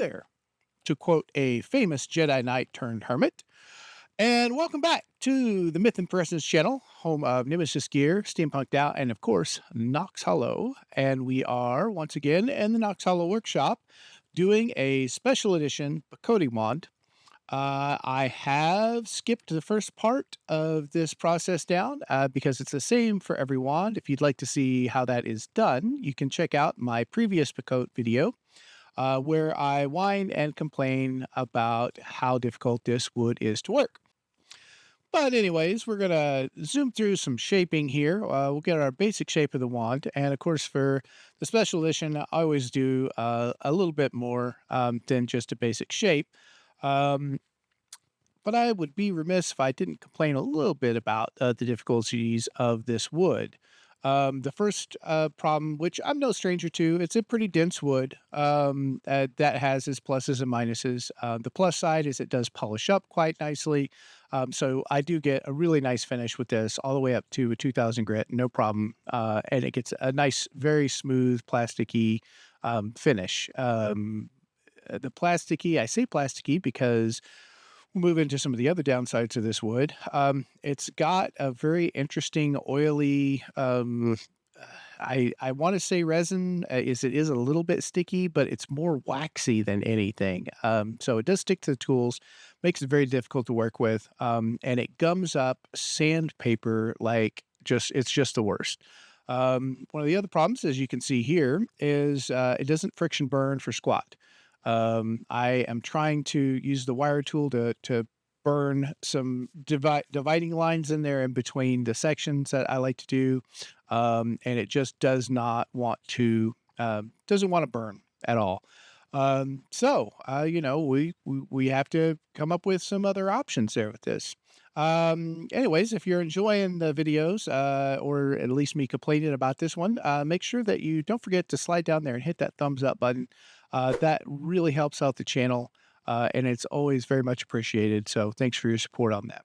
there, to quote a famous Jedi Knight turned hermit. And welcome back to the Myth and Presence channel, home of Nemesis Gear, Steampunked Out, and of course, Nox Hollow. And we are once again in the Nox Hollow workshop doing a special edition Bocote wand. I have skipped the first part of this process down because it's the same for every wand. If you'd like to see how that is done, you can check out my previous Bocote video where I whine and complain about how difficult this wood is to work. But anyways, we're going to zoom through some shaping here. We'll get our basic shape of the wand. And of course, for the special edition, I always do a little bit more than just a basic shape. Um, but I would be remiss if I didn't complain a little bit about the difficulties of this wood. The first problem, which I'm no stranger to, it's a pretty dense wood that has its pluses and minuses. The plus side is it does polish up quite nicely. So I do get a really nice finish with this all the way up to a 2000 grit, no problem. And it gets a nice, very smooth, plasticky finish. The plasticky, I say plasticky because we'll move into some of the other downsides of this wood. It's got a very interesting oily, I want to say resin it is a little bit sticky, but it's more waxy than anything. So it does stick to the tools, makes it very difficult to work with. And it gums up sandpaper like it's just the worst. One of the other problems, as you can see here, is it doesn't friction burn for squat. I am trying to use the wire tool to burn some dividing lines in there in between the sections that I like to do. And it just does not want to, doesn't want to burn at all. We have to come up with some other options there with this. Anyways, if you're enjoying the videos, or at least me complaining about this one, make sure that you don't forget to slide down there and hit that thumbs up button. That really helps out the channel, and it's always very much appreciated. So thanks for your support on that.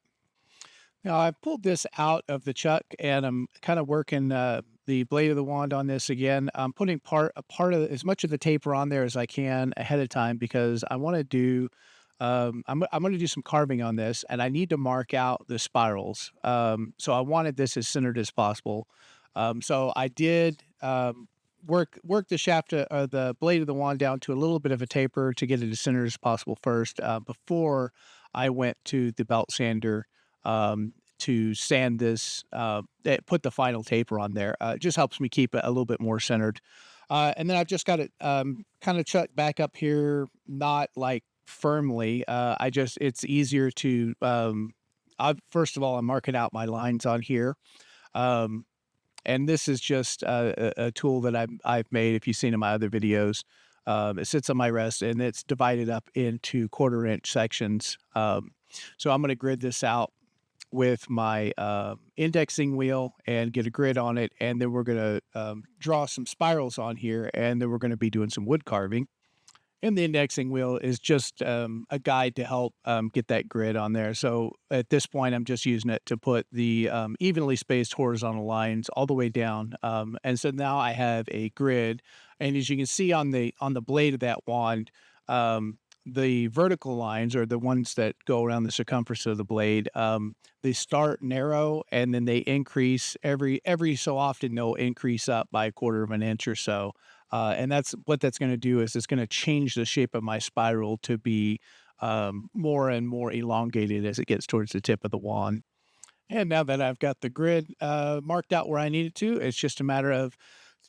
Now I pulled this out of the chuck and I'm kind of working, the blade of the wand on this again. I'm putting a part of as much of the taper on there as I can ahead of time because I want to do, I'm going to do some carving on this and I need to mark out the spirals. So I wanted this as centered as possible. So I did, work the shaft the blade of the wand down to a little bit of a taper to get it as centered as possible first, before I went to the belt sander to sand this, put the final taper on there. It just helps me keep it a little bit more centered. And then I've just got it kind of chucked back up here, not like firmly. It's easier to, first of all, I'm marking out my lines on here. And this is just a tool that I've made, if you've seen in my other videos. It sits on my rest and it's divided up into 1/4-inch sections. So I'm going to grid this out with my indexing wheel and get a grid on it. And then we're going to draw some spirals on here. And then we're going to be doing some wood carving. And the indexing wheel is just a guide to help get that grid on there. So at this point, I'm just using it to put the evenly spaced horizontal lines all the way down. And so now I have a grid. And as you can see on the blade of that wand, the vertical lines, or the ones that go around the circumference of the blade, they start narrow and then they increase every so often. They'll increase up by 1/4 inch or so. And that's what that's going to do is it's going to change the shape of my spiral to be more and more elongated as it gets towards the tip of the wand. And now that I've got the grid marked out where I need it to, it's just a matter of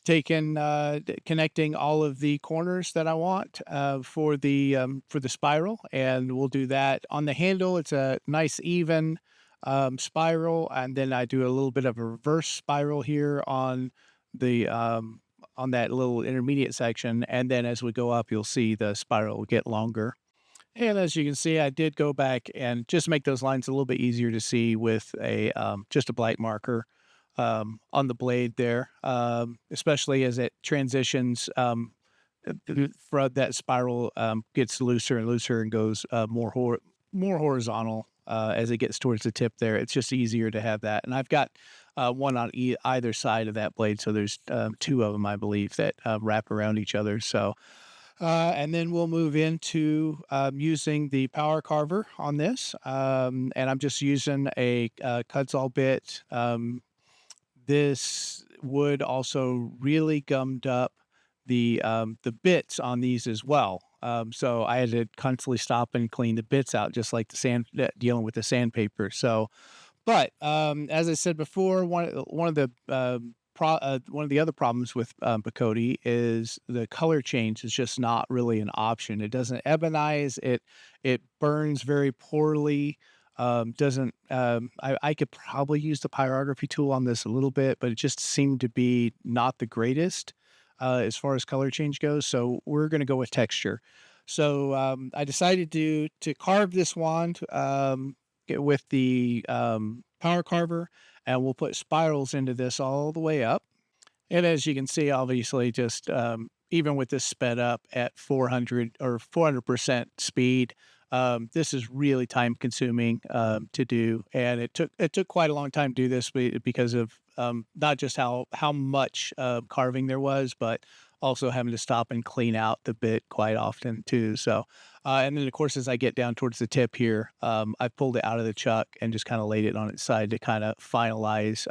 connecting all of the corners that I want for the spiral, and we'll do that on the handle. It's a nice even spiral, and then I do a little bit of a reverse spiral here on that little intermediate section, and then as we go up, you'll see the spiral get longer. And as you can see, I did go back and just make those lines a little bit easier to see with just a black marker on the blade there, especially as it transitions for that spiral gets looser and looser and goes more horizontal as it gets towards the tip there. It's just easier to have that. And I've got one on either side of that blade. So there's two of them, I believe, that wrap around each other. So And then we'll move into using the power carver on this. And I'm just using a Kutzall bit. This wood also really gummed up the bits on these as well. So I had to constantly stop and clean the bits out, just like the dealing with the sandpaper. So but, as I said before, one of the, one of the other problems with, Bocote is the color change is just not really an option. It doesn't ebonize, it burns very poorly, doesn't, I could probably use the pyrography tool on this a little bit, but it just seemed to be not the greatest, as far as color change goes, so we're gonna go with texture. So, I decided to carve this wand, with the power carver, and we'll put spirals into this all the way up. And as you can see, obviously, just even with this sped up at 400 or 400% speed, this is really time consuming to do, and it took quite a long time to do this because of not just how much carving there was, but also having to stop and clean out the bit quite often too. So, and then of course, as I get down towards the tip here, I pulled it out of the chuck and just kind of laid it on its side to kind of finalize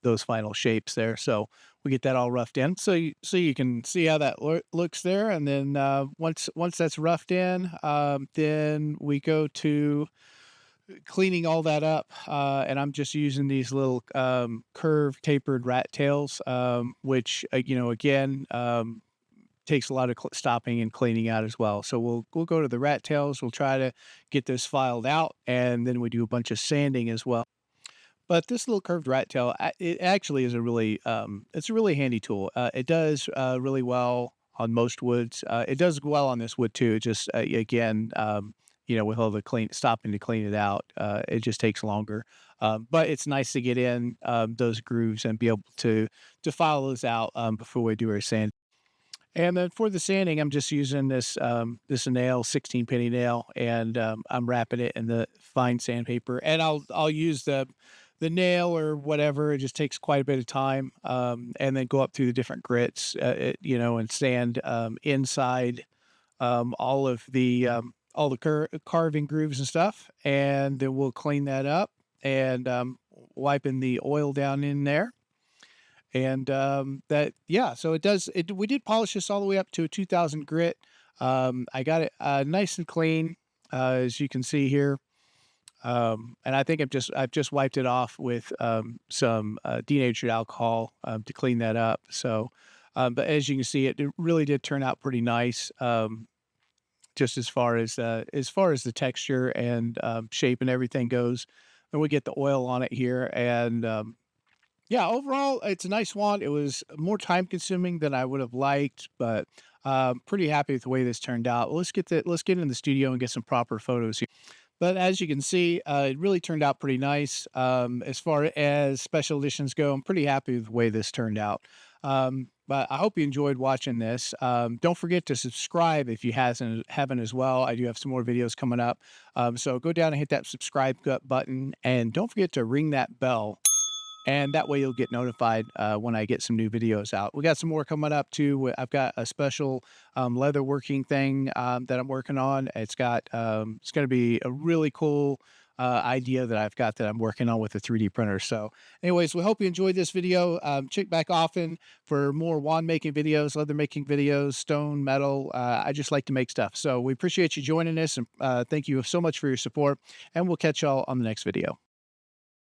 those final shapes there. So we get that all roughed in. So you can see how that looks there. And then once that's roughed in, then we go to cleaning all that up. And I'm just using these little curved tapered rat tails, which again takes a lot of stopping and cleaning out as well. So we'll go to the rat tails. We'll try to get this filed out, and then we do a bunch of sanding as well. But this little curved rat tail, it actually is it's a really handy tool. It does really well on most woods. It does well on this wood too. It just again, with all the stopping to clean it out, it just takes longer. But it's nice to get in those grooves and be able to file those out before we do our sand. And then for the sanding, I'm just using this nail, 16 penny nail, and I'm wrapping it in the fine sandpaper. And I'll use the nail or whatever. It just takes quite a bit of time, and then go up through the different grits, and sand inside all the carving grooves and stuff, and then we'll clean that up and wiping the oil down in there. And, yeah, so we did polish this all the way up to a 2000 grit. I got it, nice and clean, as you can see here. And I think I've just wiped it off with, some, denatured alcohol, to clean that up. So, but as you can see, it really did turn out pretty nice, just as far as the texture and, shape and everything goes. And we get the oil on it here, and, yeah, overall, it's a nice wand. It was more time consuming than I would have liked, but pretty happy with the way this turned out. Let's get in the studio and get some proper photos here. But as you can see, it really turned out pretty nice. As far as special editions go, I'm pretty happy with the way this turned out. But I hope you enjoyed watching this. Don't forget to subscribe if you haven't as well. I do have some more videos coming up. So go down and hit that subscribe button, and don't forget to ring that bell, and that way you'll get notified when I get some new videos out. We got some more coming up too. I've got a special leather working thing that I'm working on. It's going to be a really cool idea that I've got that I'm working on with a 3D printer. So anyways, we hope you enjoyed this video. Check back often for more wand making videos, leather making videos, stone, metal. I just like to make stuff. So we appreciate you joining us, and thank you so much for your support, and we'll catch y'all on the next video.